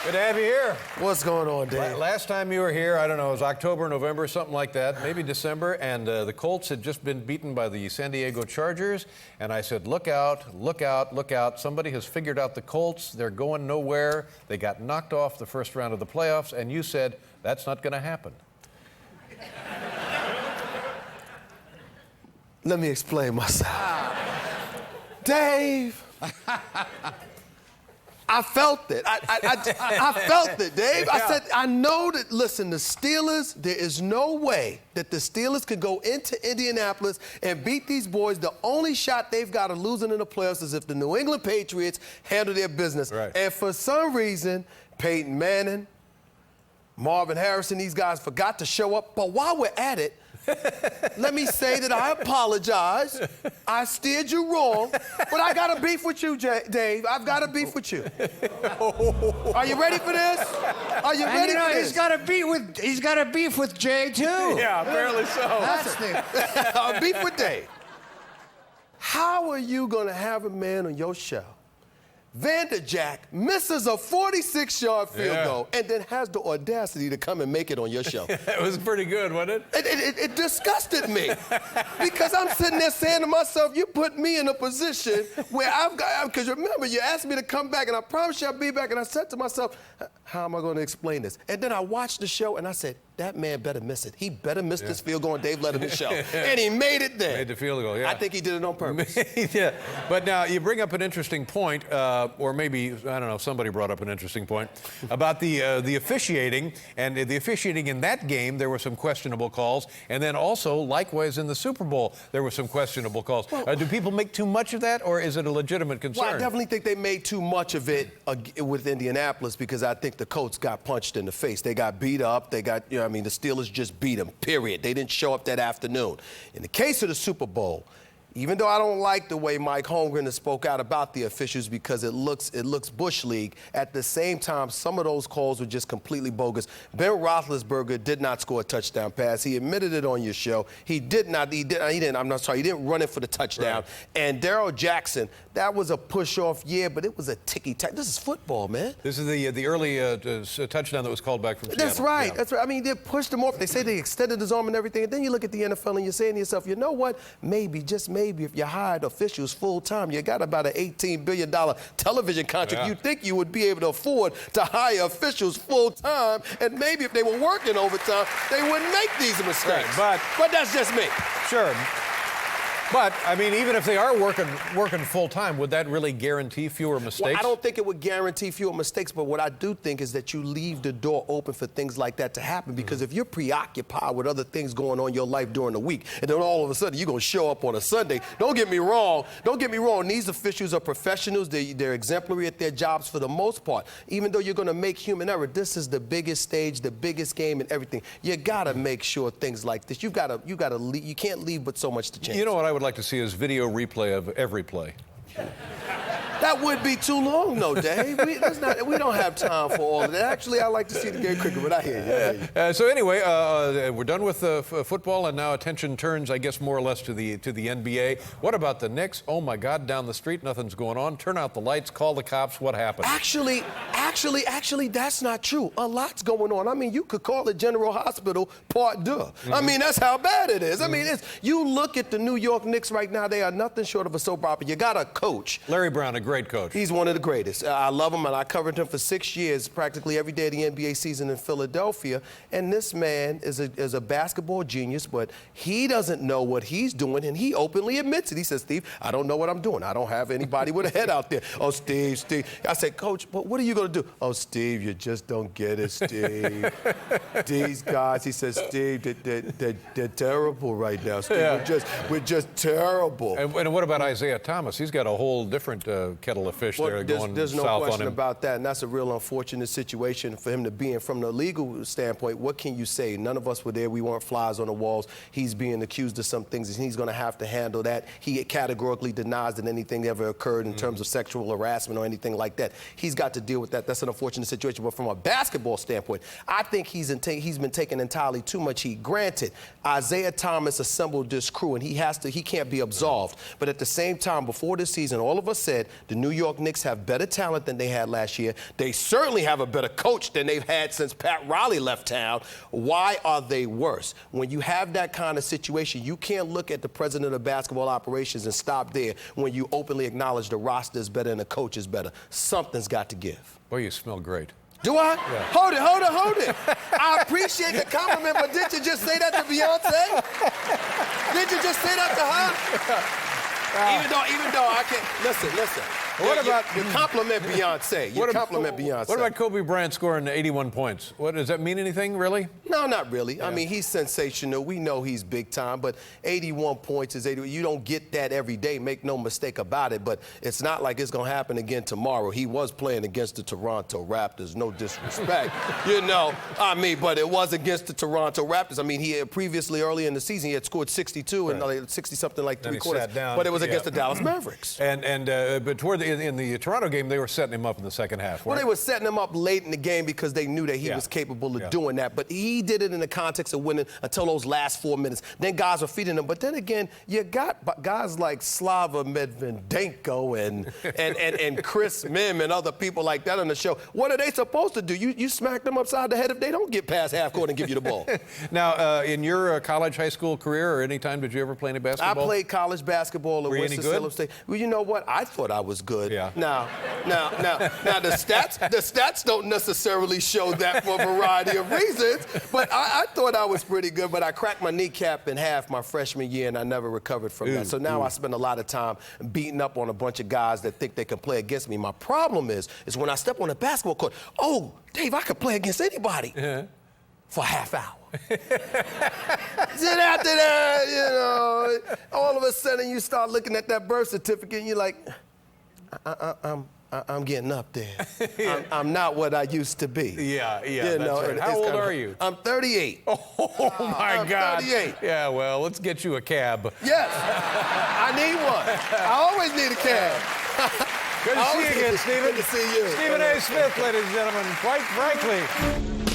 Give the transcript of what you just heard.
Good to have you here. What's going on, Dave? Last time you were here, I don't know, it was October, November, something like that, maybe December, and the Colts had just been beaten by the San Diego Chargers, and I said, look out, look out, look out. Somebody has figured out the Colts. They're going nowhere. They got knocked off the first round of the playoffs, and you said, that's not going to happen. Let me explain myself. Dave, I felt it. I felt it, Dave. I said, I know that, listen, the Steelers, there is no way that the Steelers could go into Indianapolis and beat these boys. The only shot they've got of losing in the playoffs is if the New England Patriots handle their business. Right. And for some reason, Peyton Manning, Marvin Harrison, these guys forgot to show up. But while we're at it, let me say that I apologize. I steered you wrong, but I got a beef with you, Dave. I've got a beef with you. Are you ready for this? Are you ready for this? He's got a beef with Jay too. Yeah, apparently so. That's the A beef with Dave. How are you going to have a man on your show? Vanderjack misses a 46-yard field goal and then has the audacity to come and make it on your show. It was pretty good, wasn't it? It disgusted me because I'm sitting there saying to myself, you put me in a position where I've got, because remember, you asked me to come back and I promised you I'd be back, and I said to myself, how am I going to explain this? And then I watched the show and I said, that man better miss it. He better miss this field goal on Dave Letterman's show. And he made it there. Made the field goal, yeah. I think he did it on purpose. Yeah. But now you bring up an interesting point, or maybe, I don't know, somebody brought up an interesting point about the officiating. And the officiating in that game, there were some questionable calls. And then also, likewise, in the Super Bowl, there were some questionable calls. Well, do people make too much of that, or is it a legitimate concern? Well, I definitely think they made too much of it with Indianapolis, because I think the Colts got punched in the face. They got beat up. They got, the Steelers just beat them, period. They didn't show up that afternoon. In the case of the Super Bowl, even though I don't like the way Mike Holmgren has spoke out about the officials because it looks Bush League, at the same time, some of those calls were just completely bogus. Ben Roethlisberger did not score a touchdown pass. He admitted it on your show. He didn't run it for the touchdown. Right. And Darrell Jackson, that was a push-off, but it was a ticky-tack. This is football, man. This is the early touchdown that was called back from Seattle. That's right. Yeah. That's right. I mean, they pushed him off. They say they extended his arm and everything. And then you look at the NFL and you're saying to yourself, you know what? Maybe, just maybe, if you hired officials full-time, you got about an $18 billion television contract. You think you would be able to afford to hire officials full-time, and maybe if they were working overtime, they wouldn't make these mistakes. Right, but that's just me. Sure. But, I mean, even if they are working full-time, would that really guarantee fewer mistakes? Well, I don't think it would guarantee fewer mistakes, but what I do think is that you leave the door open for things like that to happen, because if you're preoccupied with other things going on in your life during the week, and then all of a sudden you're going to show up on a Sunday, don't get me wrong, these officials are professionals. They're exemplary at their jobs for the most part. Even though you're going to make human error, this is the biggest stage, the biggest game, and everything. You got to make sure things like this, you can't leave but so much to change. You know what I would like to see is video replay of every play. That would be too long, though, Dave. We don't have time for all of that. Actually, I like to see the game quicker, but I hear you. So anyway, we're done with football, and now attention turns, I guess, more or less to the NBA. What about the Knicks? Oh my God, down the street, nothing's going on. Turn out the lights, call the cops. What happened? Actually, that's not true. A lot's going on. I mean, you could call it General Hospital Part 2. I mean, that's how bad it is. I mean, you look at the New York Knicks right now, they are nothing short of a soap opera. You got a coach. Larry Brown, a great coach. He's one of the greatest. I love him, and I covered him for 6 years, practically every day of the NBA season in Philadelphia. And this man is a basketball genius, but he doesn't know what he's doing, and he openly admits it. He says, Steve, I don't know what I'm doing. I don't have anybody with a head out there. Oh, Steve. I said, Coach, but what are you going to do? Oh, Steve, you just don't get it, Steve. These guys, he says, Steve, they're terrible right now, Steve. Yeah. We're just terrible. And what about Isaiah Thomas? He's got a whole different kettle of fish there going there's no south question on him. about that, and that's a real unfortunate situation for him to be in. From the legal standpoint, what can you say? None of us were there. We weren't flies on the walls. He's being accused of some things, and he's going to have to handle that. He categorically denies that anything ever occurred in terms of sexual harassment or anything like that. He's got to deal with that. That's an unfortunate situation. But from a basketball standpoint, I think he's been taking entirely too much heat. Granted, Isaiah Thomas assembled this crew, and he can't be absolved. But at the same time, before this season, all of us said The New York Knicks have better talent than they had last year. They certainly have a better coach than they've had since Pat Riley left town. Why are they worse? When you have that kind of situation, you can't look at the president of basketball operations and stop there when you openly acknowledge the roster is better and the coach is better. Something's got to give. Boy, you smell great. Do I? Yeah. Hold it. I appreciate the compliment, but did you just say that to Beyonce? Did you just say that to her? Even though I can't. Listen. You compliment Beyonce. What about Kobe Bryant scoring 81 points? Does that mean anything, really? No, not really. Yeah. I mean, he's sensational. We know he's big time, but 81 points is 81. You don't get that every day. Make no mistake about it. But it's not like it's gonna happen again tomorrow. He was playing against the Toronto Raptors. No disrespect, but it was against the Toronto Raptors. I mean, he had previously early in the season he had scored 62 and 60-something like then 3 quarters. Sat down. But it was against the Dallas Mavericks. But toward in the Toronto game, they were setting him up in the second half. Well, they were setting him up late in the game because they knew that he was capable of doing that. But he did it in the context of winning until those last 4 minutes. Then guys were feeding him. But then again, you got guys like Slava Medvedenko and Chris Mim and other people like that on the show. What are they supposed to do? You smack them upside the head if they don't get past half court and give you the ball. Now, in your college, high school career, or any time, did you ever play any basketball? I played college basketball at Winston-Salem State. Well, you know what? I thought I was good. Yeah. Now the stats don't necessarily show that for a variety of reasons, but I thought I was pretty good, but I cracked my kneecap in half my freshman year and I never recovered from that. So now I spend a lot of time beating up on a bunch of guys that think they can play against me. My problem is when I step on a basketball court, oh, Dave, I could play against anybody for a half hour. Then after that, all of a sudden you start looking at that birth certificate and you're like, I'm getting up there. I'm not what I used to be. Yeah, that's right. How old are you? I'm 38. Oh, my God. 38. Yeah, well, let's get you a cab. Yes, I need one. I always need a cab. Good to see you again, Stephen. Good to see you. Stephen A. Smith, ladies and gentlemen, quite frankly.